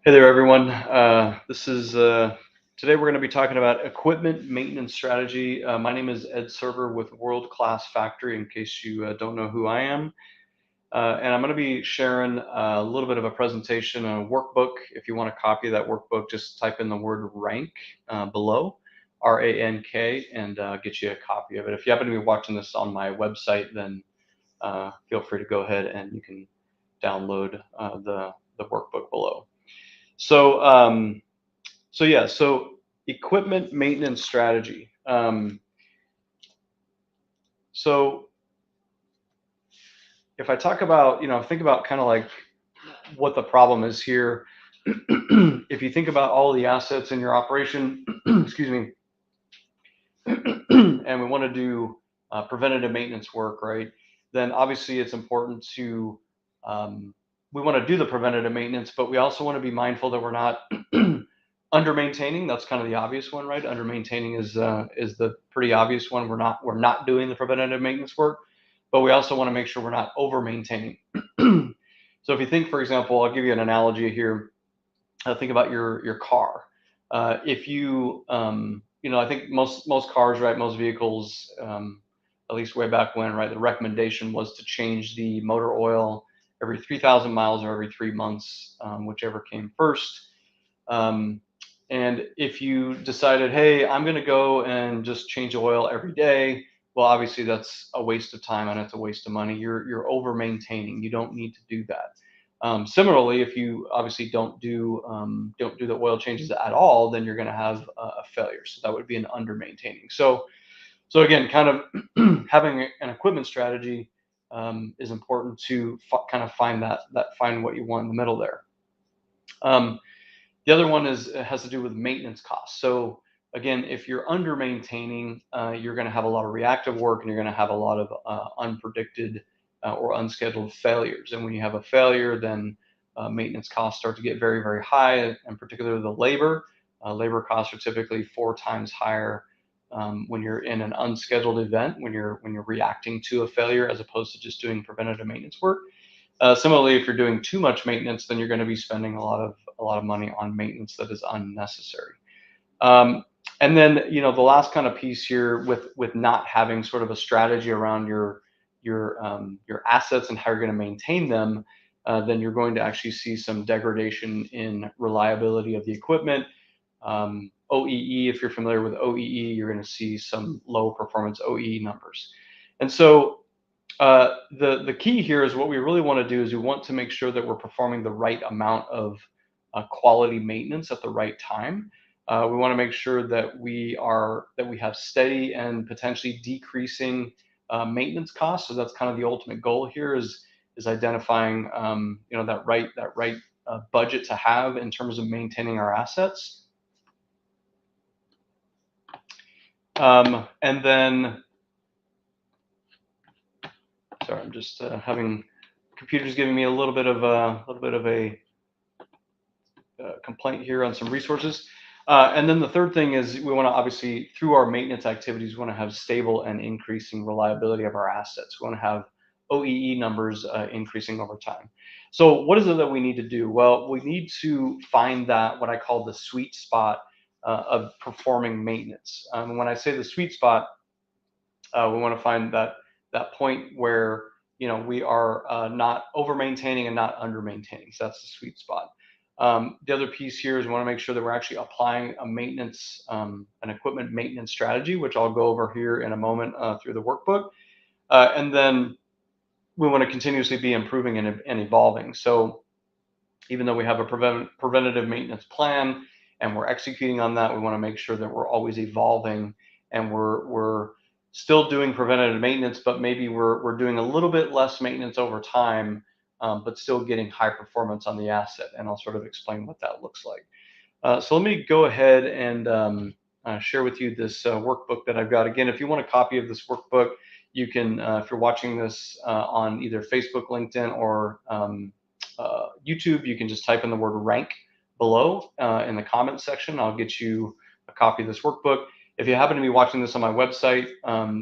Hey there, everyone. This is Today we're going to be talking about equipment maintenance strategy. My name is Ed Server with World Class Factory, in case you don't know who I am. And I'm going to be sharing a little bit of a presentation, a workbook. If you want a copy of that workbook, just type in the word rank below, RANK, and get you a copy of it. If you happen to be watching this on my website, then feel free to go ahead and you can download the workbook below. So, um, so equipment maintenance strategy. So if I talk about, think about kind of like what the problem is here. If you think about all the assets in your operation, excuse me, and we want to do preventative maintenance work, right? Then obviously it's important to we want to do the preventative maintenance, but we also want to be mindful that we're not under maintaining. That's kind of the obvious one, right? Under maintaining is the pretty obvious one. We're not doing the preventative maintenance work, but we also want to make sure we're not over maintaining. So if you think, for example, I'll give you an analogy here. Think about your car. If you I think most cars, right, most vehicles, at least way back when, right, the recommendation was to change the motor oil every 3,000 miles or every 3 months, whichever came first. Um, and if you decided, hey, I'm going to go and just change oil every day, well, obviously that's a waste of time and it's a waste of money. You're over maintaining. You don't need to do that. Similarly, if you obviously don't do the oil changes at all, then you're going to have a failure. So that would be an under maintaining. So again, kind of having an equipment strategy is important to kind of find what you want in the middle there. Um, the other one has to do with maintenance costs. So again, if you're under maintaining, you're going to have a lot of reactive work and you're going to have a lot of unpredicted or unscheduled failures. And when you have a failure, then maintenance costs start to get very, very high, and particularly the labor. Labor costs are typically 4 times higher when you're in an unscheduled event, when you're reacting to a failure, as opposed to just doing preventative maintenance work. Similarly, if you're doing too much maintenance, then you're going to be spending a lot of money on maintenance that is unnecessary. Um, and then, the last kind of piece here with not having sort of a strategy around your assets and how you're going to maintain them, then you're going to actually see some degradation in reliability of the equipment. OEE, if you're familiar with OEE, you're going to see some low performance OEE numbers. And so the key here is what we really want to do is we want to make sure that we're performing the right amount of quality maintenance at the right time. We want to make sure that we have steady and potentially decreasing maintenance costs. So that's kind of the ultimate goal here is identifying that right budget to have in terms of maintaining our assets. And then, sorry, I'm just having computers giving me a complaint here on some resources. And then the third thing is we want to obviously, through our maintenance activities, we want to have stable and increasing reliability of our assets. We want to have OEE numbers increasing over time. So what is it that we need to do? Well, we need to find that what I call the sweet spot of performing maintenance. When I say the sweet spot, we want to find that point where we are not over maintaining and not under maintaining. So that's the sweet spot. The other piece here is we want to make sure that we're actually applying an equipment maintenance strategy, which I'll go over here in a moment through the workbook. And then we want to continuously be improving and evolving. So even though we have a preventative maintenance plan and we're executing on that, we want to make sure that we're always evolving and we're still doing preventative maintenance, but maybe we're doing a little bit less maintenance over time, but still getting high performance on the asset. And I'll sort of explain what that looks like. So let me go ahead and share with you this workbook that I've got. Again, if you want a copy of this workbook, you can, if you're watching this on either Facebook, LinkedIn, or YouTube, you can just type in the word rank below in the comments section. I'll get you a copy of this workbook. If you happen to be watching this on my website,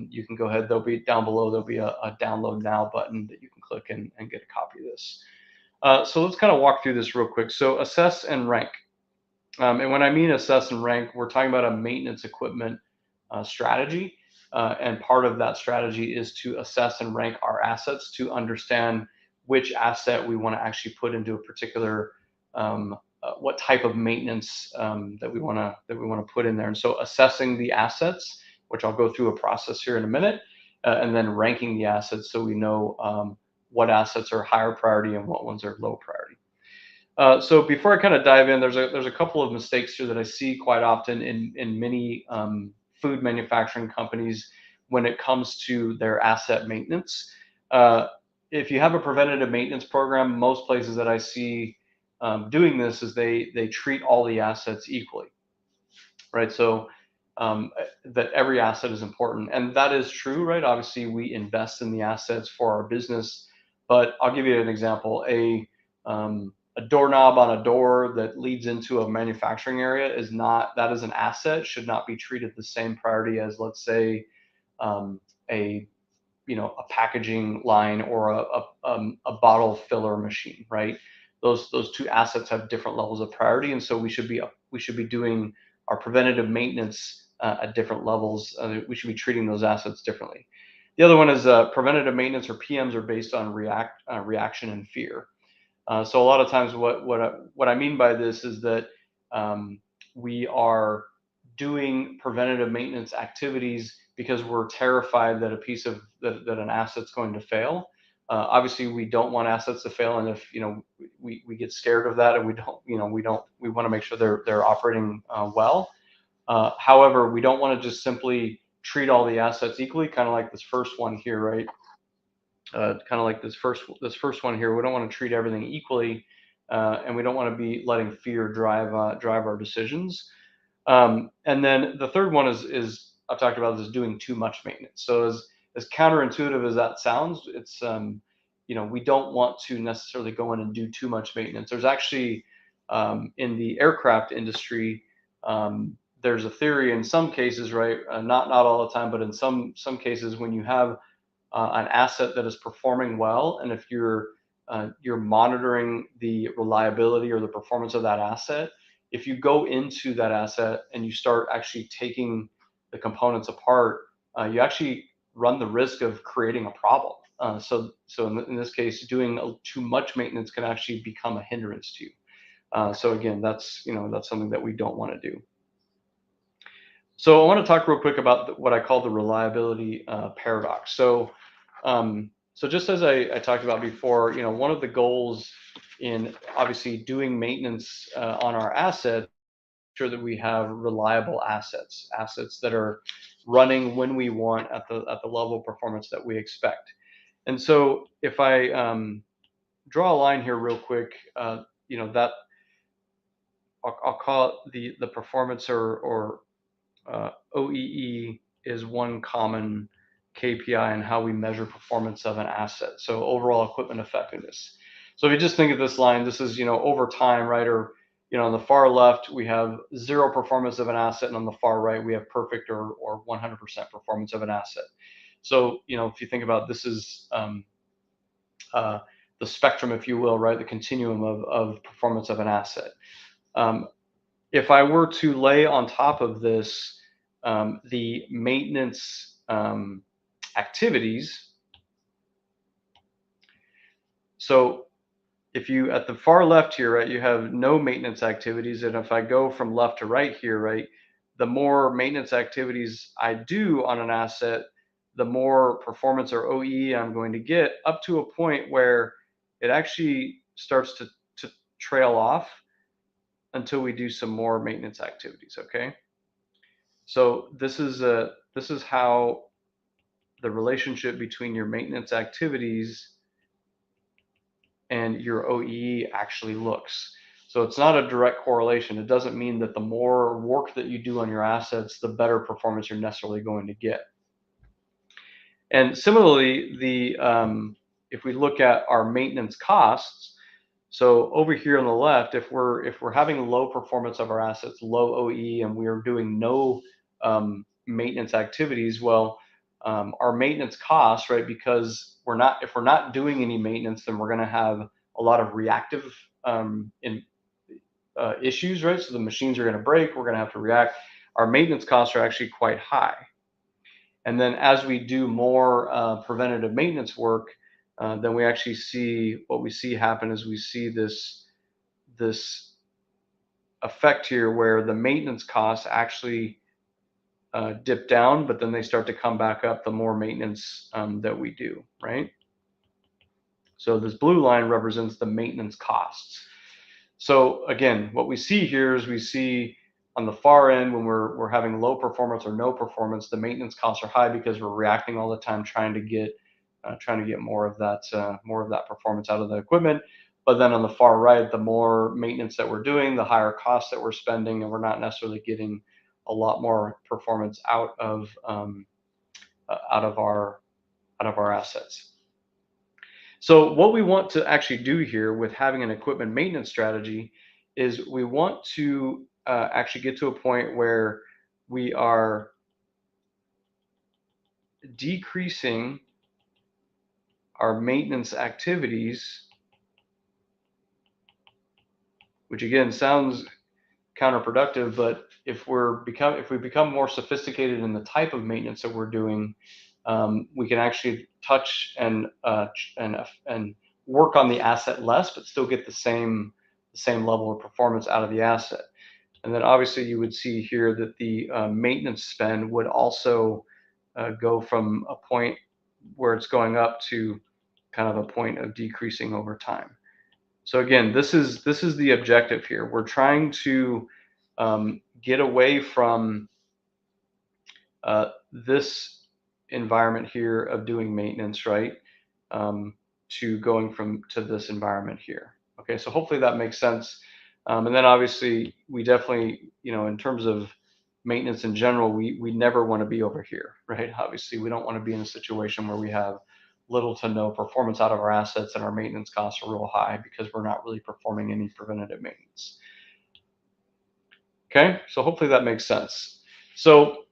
you can go ahead. There'll be down below, there'll be a download now button that you can click and get a copy of this. So let's kind of walk through this real quick. So assess and rank. And when I mean assess and rank, we're talking about a maintenance equipment strategy. And part of that strategy is to assess and rank our assets to understand which asset we want to actually put into a particular what type of maintenance that we want to put in there. And so assessing the assets, which I'll go through a process here in a minute, and then ranking the assets so we know what assets are higher priority and what ones are low priority. So before I kind of dive in, there's a couple of mistakes here that I see quite often in many food manufacturing companies when it comes to their asset maintenance. Uh, if you have a preventative maintenance program, most places that I see doing this is they treat all the assets equally, right? So that every asset is important, and that is true, right? Obviously, we invest in the assets for our business, but I'll give you an example. A doorknob on a door that leads into a manufacturing area is not that is an asset, should not be treated the same priority as, let's say, um, a a packaging line or a bottle filler machine, right? Those two assets have different levels of priority, and so we should be doing our preventative maintenance at different levels. We should be treating those assets differently. The other one is preventative maintenance, or PMs, are based on reaction and fear. So a lot of times, what I mean by this is that we are doing preventative maintenance activities because we're terrified that that an asset's going to fail. Obviously, we don't want assets to fail, and if we get scared of that, and we want to make sure they're operating well. However, we don't want to just simply treat all the assets equally, kind of like this first one here, right? Kind of like this first one here. We don't want to treat everything equally, and we don't want to be letting fear drive our decisions. And then the third one is I've talked about, is doing too much maintenance. So as counterintuitive as that sounds, it's we don't want to necessarily go in and do too much maintenance. There's actually in the aircraft industry, there's a theory in some cases, right? Not all the time, but in some cases, when you have an asset that is performing well, and if you're monitoring the reliability or the performance of that asset, if you go into that asset and you start actually taking the components apart, you actually run the risk of creating a problem. So in this case, doing too much maintenance can actually become a hindrance to you. So again, that's something that we don't want to do. So I want to talk real quick about what I call the reliability paradox. So just as I talked about before, one of the goals in obviously doing maintenance on our assets, sure that we have reliable assets that are running when we want at the level of performance that we expect. And so if I draw a line here real quick, that I'll call it the performance, or OEE is one common KPI in how we measure performance of an asset. So overall equipment effectiveness. So if you just think of this line, this is over time, right? Or on the far left we have zero performance of an asset, and on the far right we have perfect or 100% performance of an asset. So if you think about this is uh, the spectrum, if you will, right? The continuum of performance of an asset. Um, if I were to lay on top of this the maintenance activities, so if you at the far left here, right, you have no maintenance activities, and if I go from left to right here, right, the more maintenance activities I do on an asset, the more performance, or OEE, I'm going to get, up to a point where it actually starts to trail off until we do some more maintenance activities. Okay. So this is how the relationship between your maintenance activities and your OEE actually looks. So it's not a direct correlation. It doesn't mean that the more work that you do on your assets, the better performance you're necessarily going to get. And similarly, if we look at our maintenance costs, so over here on the left, if we're having low performance of our assets, low OE, and we are doing no maintenance activities, well, our maintenance costs, right? Because if we're not doing any maintenance, then we're going to have a lot of reactive issues, right? So the machines are going to break, we're going to have to react. Our maintenance costs are actually quite high. And then as we do more preventative maintenance work, then we actually see what we see happen is we see this effect here where the maintenance costs actually dip down, but then they start to come back up the more maintenance that we do, right? So this blue line represents the maintenance costs. So again, what we see here is we see on the far end when we're having low performance or no performance, the maintenance costs are high because we're reacting all the time trying to get more of that performance out of the equipment. But then on the far right, the more maintenance that we're doing, the higher costs that we're spending, and we're not necessarily getting a lot more performance out of our assets. So what we want to actually do here with having an equipment maintenance strategy is we want to actually get to a point where we are decreasing our maintenance activities, which again sounds counterproductive, but if we become more sophisticated in the type of maintenance that we're doing, we can actually touch and work on the asset less, but still get the same level of performance out of the asset. And then obviously you would see here that the maintenance spend would also go from a point where it's going up to kind of a point of decreasing over time. So again, this is the objective here. We're trying to get away from this environment here of doing maintenance, right? To going to this environment here. Okay, so hopefully that makes sense. And then obviously we definitely, in terms of maintenance in general, we never want to be over here, right? Obviously, we don't want to be in a situation where we have little to no performance out of our assets and our maintenance costs are real high because we're not really performing any preventative maintenance. Okay, so hopefully that makes sense. So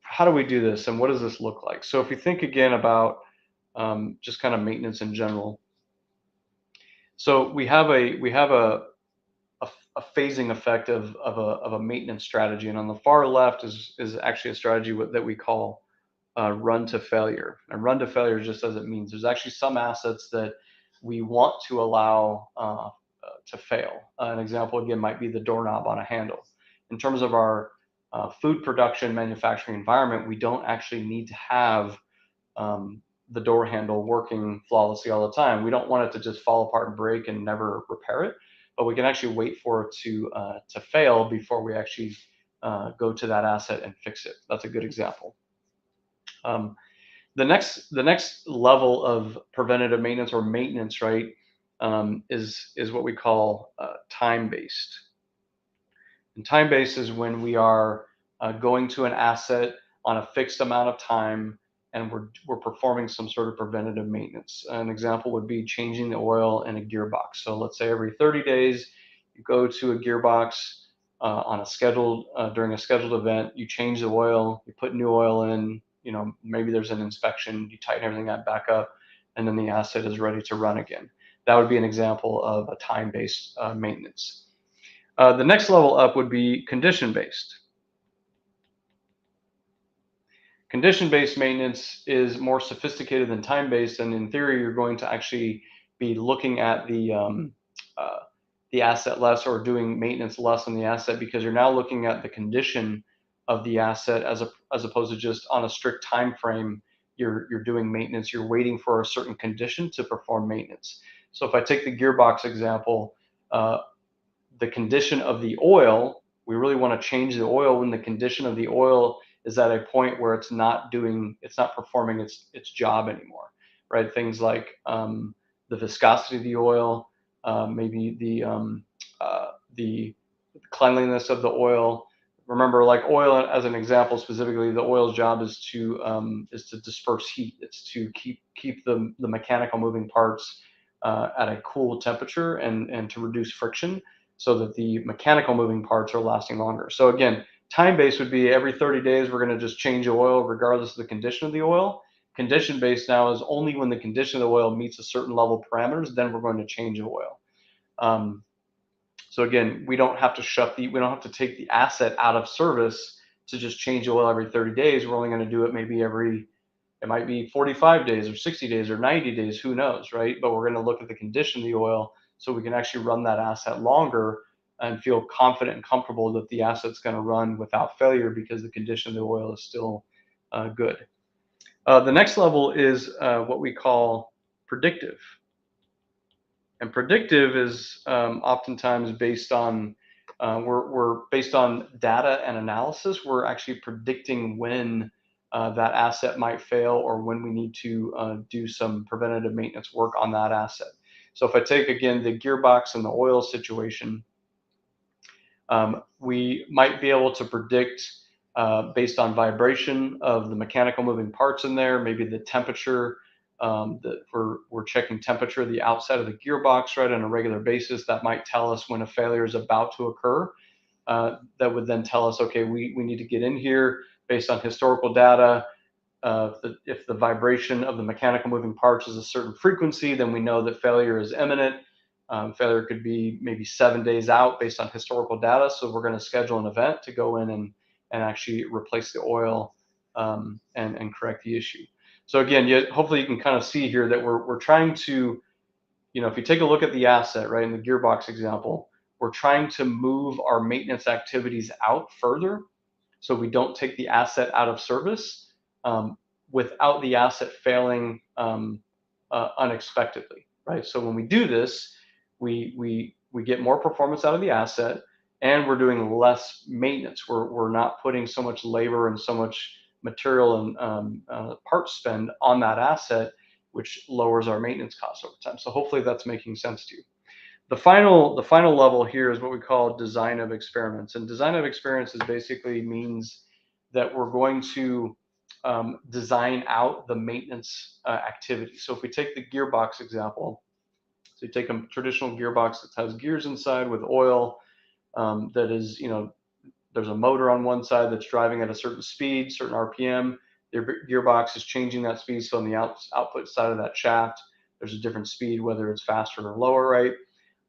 how do we do this and what does this look like? So if you think again about just kind of maintenance in general, so we have a phasing effect of a maintenance strategy, and on the far left is actually a strategy that we call run to failure. And run to failure just as it means. There's actually some assets that we want to allow to fail. An example again might be the doorknob on a handle. In terms of our food production manufacturing environment, we don't actually need to have the door handle working flawlessly all the time. We don't want it to just fall apart and break and never repair it, but we can actually wait for it to fail before we actually go to that asset and fix it. That's a good example. The next level of preventative maintenance or maintenance, right, is what we call time based. And time based is when we are going to an asset on a fixed amount of time and we're performing some sort of preventative maintenance. An example would be changing the oil in a gearbox. So let's say every 30 days you go to a gearbox on a scheduled during a scheduled event, you change the oil, you put new oil in, maybe there's an inspection, you tighten everything back up, and then the asset is ready to run again. That would be an example of a time-based maintenance. The next level up would be condition-based. Condition-based maintenance is more sophisticated than time-based, and in theory, you're going to actually be looking at the asset less or doing maintenance less on the asset because you're now looking at the condition of the asset as opposed to just on a strict time frame. You're doing maintenance. You're waiting for a certain condition to perform maintenance. So if I take the gearbox example, the condition of the oil, we really want to change the oil when the condition of the oil is at a point where it's not performing its job anymore, right? Things like the viscosity of the oil, maybe the cleanliness of the oil. Remember, like oil as an example specifically, the oil's job is to disperse heat. It's to keep the mechanical moving parts at a cool temperature and to reduce friction so that the mechanical moving parts are lasting longer. So again, time-based would be every 30 days we're going to just change the oil regardless of the condition of the oil. Condition based now is only when the condition of the oil meets a certain level of parameters, then we're going to change the oil. Um, so again, we don't have to we don't have to take the asset out of service to just change the oil every 30 days. We're only going to do it maybe it might be 45 days or 60 days or 90 days, who knows, right? But we're going to look at the condition of the oil so we can actually run that asset longer and feel confident and comfortable that the asset's going to run without failure because the condition of the oil is still good. The next level is what we call predictive. And predictive is oftentimes based on we're based on data and analysis. We're actually predicting when that asset might fail or when we need to do some preventative maintenance work on that asset. So if I take again the gearbox and the oil situation, we might be able to predict based on vibration of the mechanical moving parts in there, maybe the temperature. That we're checking temperature of the outside of the gearbox right on a regular basis. That might tell us when a failure is about to occur. That would then tell us, okay, we need to get in here based on historical data. If the vibration of the mechanical moving parts is a certain frequency, then we know that failure is imminent. Failure could be maybe 7 days out based on historical data. So we're going to schedule an event to go in and actually replace the oil and correct the issue. So again, hopefully you can kind of see here that we're trying to, if you take a look at the asset, right, in the gearbox example, we're trying to move our maintenance activities out further so we don't take the asset out of service without the asset failing unexpectedly, right? So when we do this, we get more performance out of the asset, and we're doing less maintenance. We're not putting so much labor and so much material and part spend on that asset, which lowers our maintenance costs over time. So hopefully that's making sense to you. The final level here is what we call design of experiments, and design of experiments basically means that we're going to design out the maintenance activity. So if we take the gearbox example, so you take a traditional gearbox that has gears inside with oil that is, there's a motor on one side that's driving at a certain speed, certain RPM. The gearbox is changing that speed. So on the output side of that shaft, there's a different speed, whether it's faster or lower, right?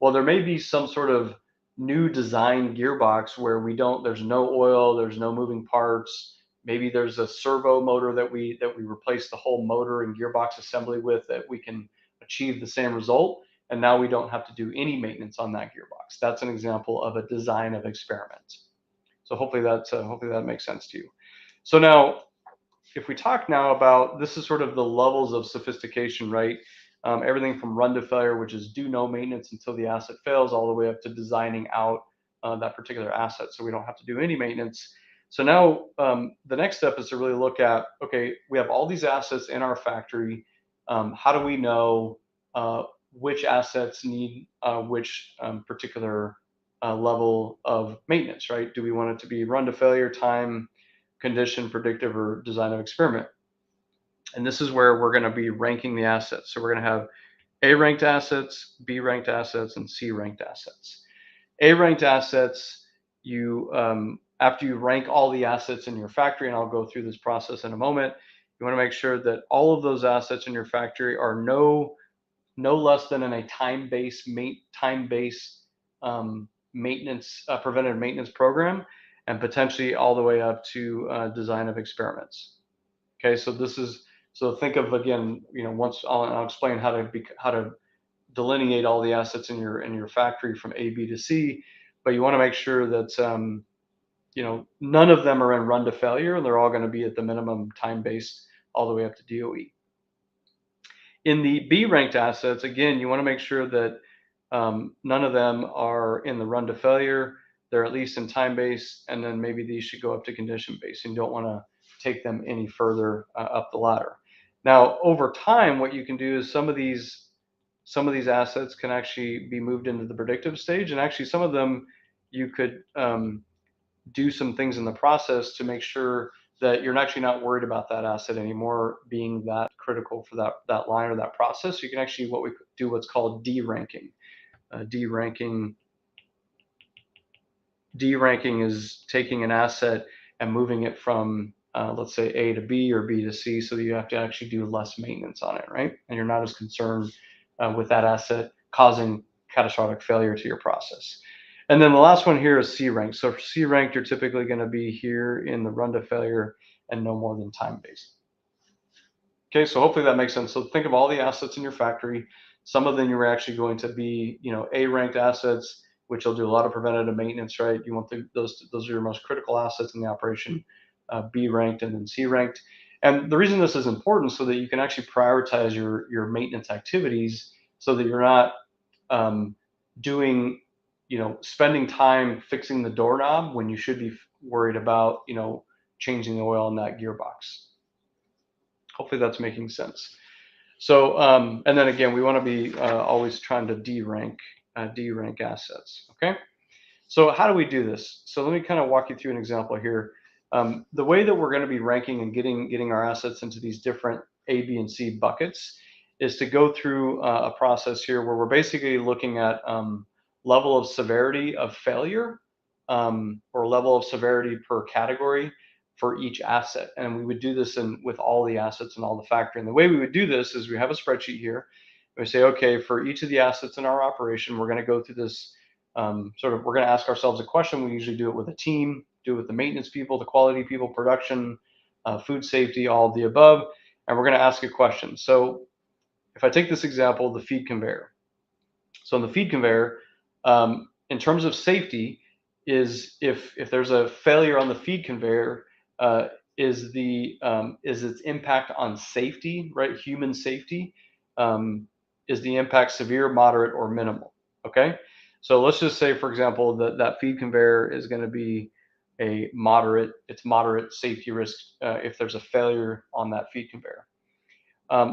Well, there may be some sort of new design gearbox where there's no oil, there's no moving parts. Maybe there's a servo motor that we replace the whole motor and gearbox assembly with that we can achieve the same result. And now we don't have to do any maintenance on that gearbox. That's an example of a design of experiment. So hopefully that makes sense to you. So now, if we talk now about, this is sort of the levels of sophistication, right? Everything from run to failure, which is do no maintenance until the asset fails, all the way up to designing out that particular asset so we don't have to do any maintenance. So now the next step is to really look at, okay, we have all these assets in our factory. How do we know which assets need which particular level of maintenance, right? Do we want it to be run to failure, time, condition, predictive, or design of experiment? And this is where we're going to be ranking the assets. So we're going to have A ranked assets, B ranked assets, and C ranked assets. A ranked assets, after you rank all the assets in your factory, and I'll go through this process in a moment, you want to make sure that all of those assets in your factory are no less than in a time-based maintenance, preventative maintenance program, and potentially all the way up to design of experiments. Okay, so think of, again, once I'll explain how to delineate all the assets in your factory from A, B to C, but you want to make sure that none of them are in run to failure, and they're all going to be at the minimum time-based all the way up to DOE. In the B ranked assets, again, you want to make sure that none of them are in the run to failure. They're at least in time based, and then maybe these should go up to condition based, and you don't want to take them any further up the ladder. Now, over time, what you can do is some of these assets can actually be moved into the predictive stage, and actually some of them you could do some things in the process to make sure that you're actually not worried about that asset anymore being that critical for that line or that process. You can actually do what's called deranking. Deranking is taking an asset and moving it from let's say A to B or B to C, so that you have to actually do less maintenance on it, right? And you're not as concerned with that asset causing catastrophic failure to your process. And then the last one here is C rank. So for C rank, you're typically going to be here in the run to failure and no more than time based. Okay, so hopefully that makes sense. So think of all the assets in your factory. Some of them you're actually going to be, A ranked assets, which will do a lot of preventative maintenance, right? You want those are your most critical assets in the operation. B ranked and then C ranked. And the reason this is important so that you can actually prioritize your maintenance activities so that you're not um, doing, spending time fixing the doorknob when you should be worried about, changing the oil in that gearbox. Hopefully that's making sense. So, and then again, we want to be always trying to D rank assets. Okay. So how do we do this? So let me kind of walk you through an example here. The way that we're going to be ranking and getting our assets into these different A, B, and C buckets is to go through a process here where we're basically looking at level of severity of failure or level of severity per category for each asset. And we would do this with all the assets and all the factory. And the way we would do this is we have a spreadsheet here. We say, okay, for each of the assets in our operation, we're going to go through this we're going to ask ourselves a question. We usually do it with a team, do it with the maintenance people, the quality people, production, food safety, all of the above. And we're going to ask a question. So if I take this example, the feed conveyor. So in the feed conveyor, in terms of safety, is if there's a failure on the feed conveyor, uh, is its impact on safety, right? Human safety, um, is the impact severe, moderate, or minimal? Okay, so let's just say, for example, that feed conveyor is going to be it's moderate safety risk if there's a failure on that feed conveyor.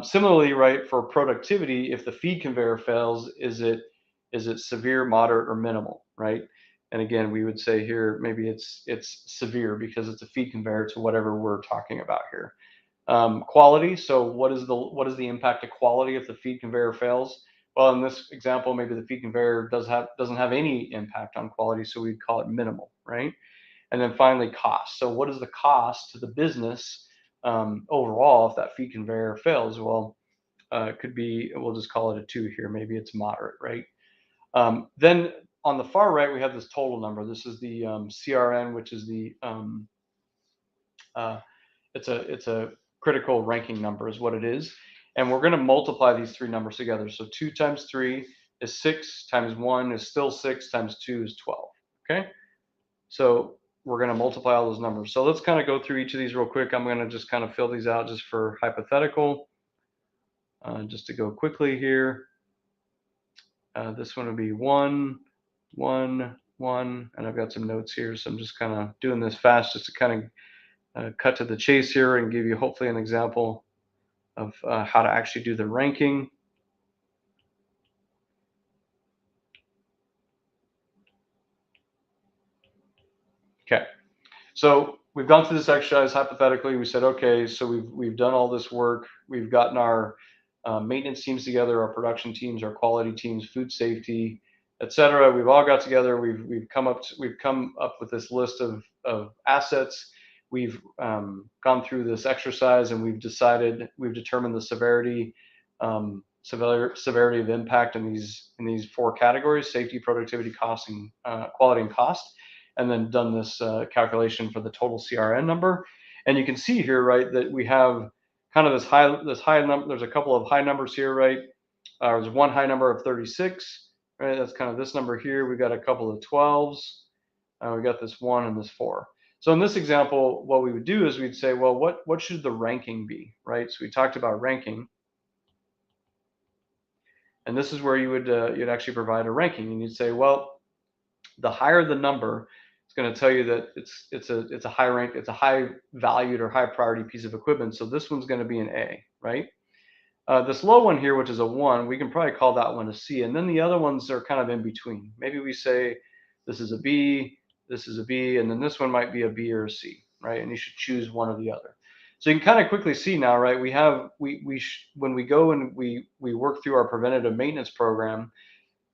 Similarly, right, for productivity, if the feed conveyor fails, is it severe, moderate, or minimal, right? And again, we would say here maybe it's severe because it's a feed conveyor to whatever we're talking about here. Quality. So what is the impact of quality if the feed conveyor fails? Well, in this example, maybe the feed conveyor doesn't have any impact on quality, so we'd call it minimal, right? And then finally, cost. So what is the cost to the business overall if that feed conveyor fails? Well, it could be, we'll just call it a 2 here. Maybe it's moderate, right? Then on the far right, we have this total number. This is the CRN, which is uh, it's a critical ranking number is what it is. And we're going to multiply these three numbers together. So 2 times 3 is 6, times 1 is still 6, times 2 is 12. Okay. So we're going to multiply all those numbers. So let's kind of go through each of these real quick. I'm going to just kind of fill these out just for hypothetical, just to go quickly here. This one would be 1, 1, 1, and I've got some notes here. So I'm just kind of doing this fast just to kind of cut to the chase here and give you hopefully an example of how to actually do the ranking. Okay. So we've gone through this exercise hypothetically. We said, okay, so we've done all this work. We've gotten our maintenance teams together, our production teams, our quality teams, food safety, et cetera. We've all got together. We've come up with this list of assets. We've gone through this exercise and we've determined the severity of impact in these four categories: safety, productivity, cost, and quality and cost, and then done this calculation for the total CRN number. And you can see here, right, that we have kind of this high number. There's a couple of high numbers here, right? There's one high number of 36, right? That's kind of this number here. We got a couple of 12s. We got this 1 and this 4. So in this example, what we would do is we'd say, well, what should the ranking be, right? So we talked about ranking, and this is where you'd actually provide a ranking, and you'd say, well, the higher the number, it's going to tell you that it's a high rank, it's a high valued or high priority piece of equipment. So this one's going to be an A, right? This low one here, which is a 1, we can probably call that one a C. And then the other ones are kind of in between. Maybe we say this is a B, this is a B, and then this one might be a B or a C, right? And you should choose one or the other. So you can kind of quickly see now, right? When we go and we work through our preventative maintenance program,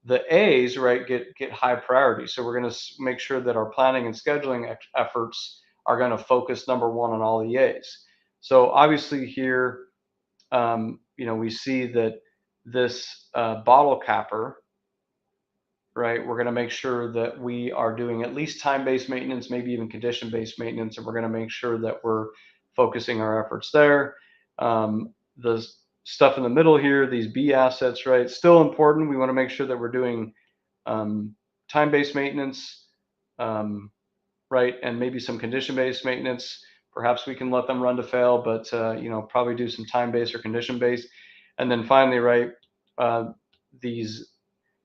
the A's, right, get high priority. So we're going to make sure that our planning and scheduling efforts are going to focus number one on all the A's. So obviously here, we see that this bottle capper, right? We're going to make sure that we are doing at least time-based maintenance, maybe even condition-based maintenance, and we're going to make sure that we're focusing our efforts there. The stuff in the middle here, these B assets, right? Still important. We want to make sure that we're doing time-based maintenance, right, and maybe some condition-based maintenance. Perhaps we can let them run to fail, but probably do some time-based or condition-based. And then finally, right, these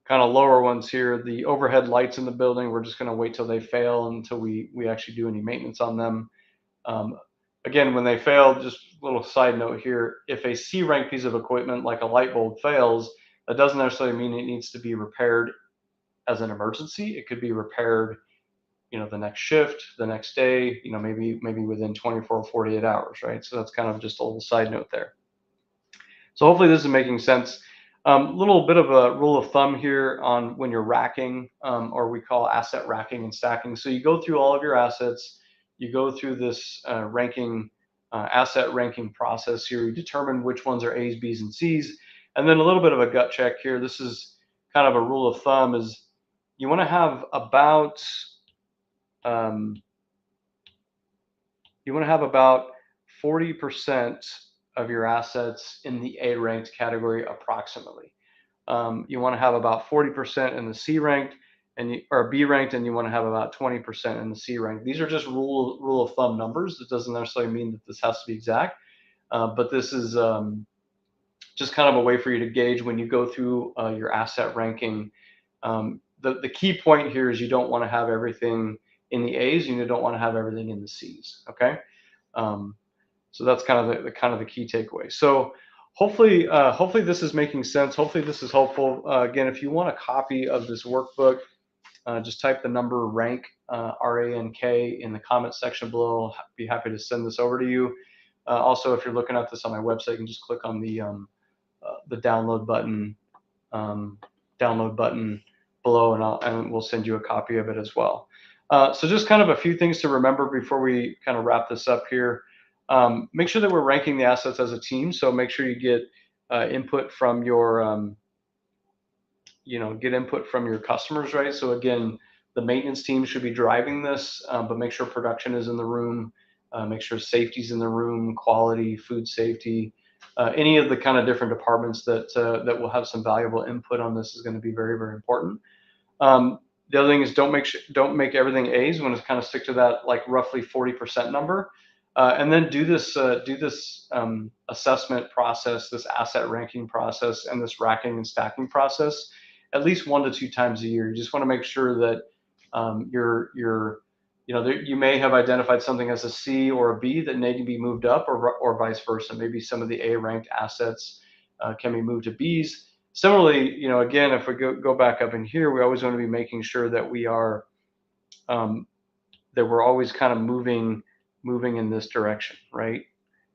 kind of lower ones here, the overhead lights in the building, we're just going to wait till they fail until we actually do any maintenance on them. Again, when they fail, just a little side note here, if a C rank piece of equipment like a light bulb fails, that doesn't necessarily mean it needs to be repaired as an emergency. It could be repaired, the next shift, the next day, maybe within 24 or 48 hours, right? So that's kind of just a little side note there. So hopefully this is making sense. Little bit of a rule of thumb here on when you're racking, or we call asset racking and stacking. So you go through all of your assets, you go through this asset ranking process here. You determine which ones are A's, B's, and C's, and then a little bit of a gut check here. This is kind of a rule of thumb: is you want to have about 40% of your assets in the A ranked category approximately. You want to have about 40% in the C ranked or B ranked, and you want to have about 20% in the C ranked. These are just rule of thumb numbers. It doesn't necessarily mean that this has to be exact, but this is just kind of a way for you to gauge when you go through your asset ranking. The key point here is you don't want to have everything in the A's, and you don't want to have everything in the C's. Okay. So that's kind of the key takeaway. So hopefully this is making sense. Hopefully this is helpful. Again, if you want a copy of this workbook, just type the number rank, RANK, in the comment section below. I'll be happy to send this over to you. Also, if you're looking at this on my website, you can just click on the download button below, and we'll send you a copy of it as well. So just kind of a few things to remember before we kind of wrap this up here. Make sure that we're ranking the assets as a team. So make sure you get input from your customers, right? So again, the maintenance team should be driving this, but make sure production is in the room. Make sure safety's in the room, quality, food safety, any of the kind of different departments that will have some valuable input on this is going to be very, very important. The other thing is don't make everything A's. We want to kind of stick to that like roughly 40% number, and then do this assessment process, this asset ranking process, and this racking and stacking process at least 1 to 2 times a year. You just want to make sure that you may have identified something as a C or a B that need to be moved up, or vice versa. Maybe some of the A ranked assets can be moved to B's. Similarly, again, if we go back up in here, we always want to be making sure that we are that we're always kind of moving in this direction, right?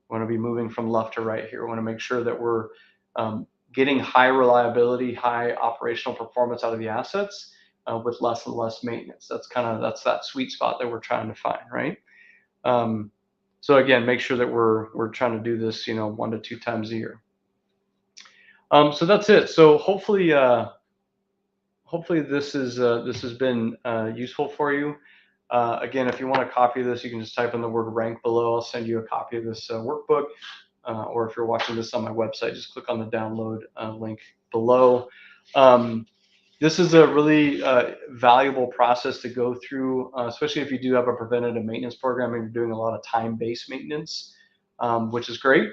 We want to be moving from left to right here. We want to make sure that we're getting high reliability, high operational performance out of the assets with less and less maintenance. That's that sweet spot that we're trying to find, right? So again, make sure that we're trying to do this, 1 to 2 times a year. So that's it. So hopefully this has been useful for you. Again, if you want a copy of this, you can just type in the word rank below. I'll send you a copy of this workbook. Or if you're watching this on my website, just click on the download link below. This is a really valuable process to go through, especially if you do have a preventative maintenance program and you're doing a lot of time-based maintenance, which is great.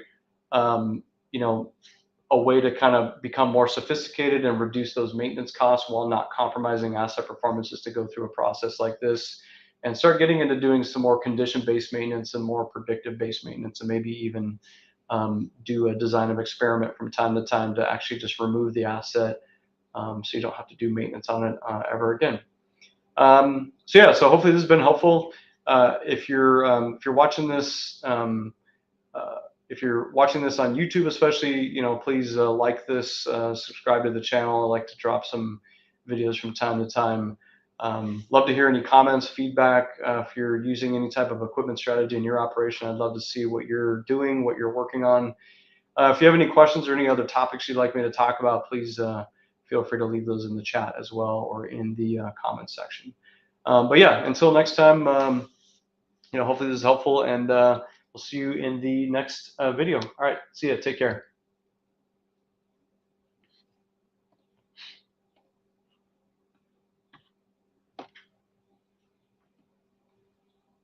A way to kind of become more sophisticated and reduce those maintenance costs while not compromising asset performance is to go through a process like this and start getting into doing some more condition-based maintenance and more predictive-based maintenance, and maybe even do a design of experiment from time to time to actually just remove the asset, so you don't have to do maintenance on it ever again. So hopefully this has been helpful. If you're watching this, if you're watching this on YouTube, especially, please like this, subscribe to the channel. I like to drop some videos from time to time. Love to hear any comments, feedback. If you're using any type of equipment strategy in your operation, I'd love to see what you're doing, what you're working on. If you have any questions or any other topics you'd like me to talk about, please feel free to leave those in the chat as well or in the comments section. But yeah, until next time, hopefully this is helpful, and we'll see you in the next video. All right, see ya. Take care.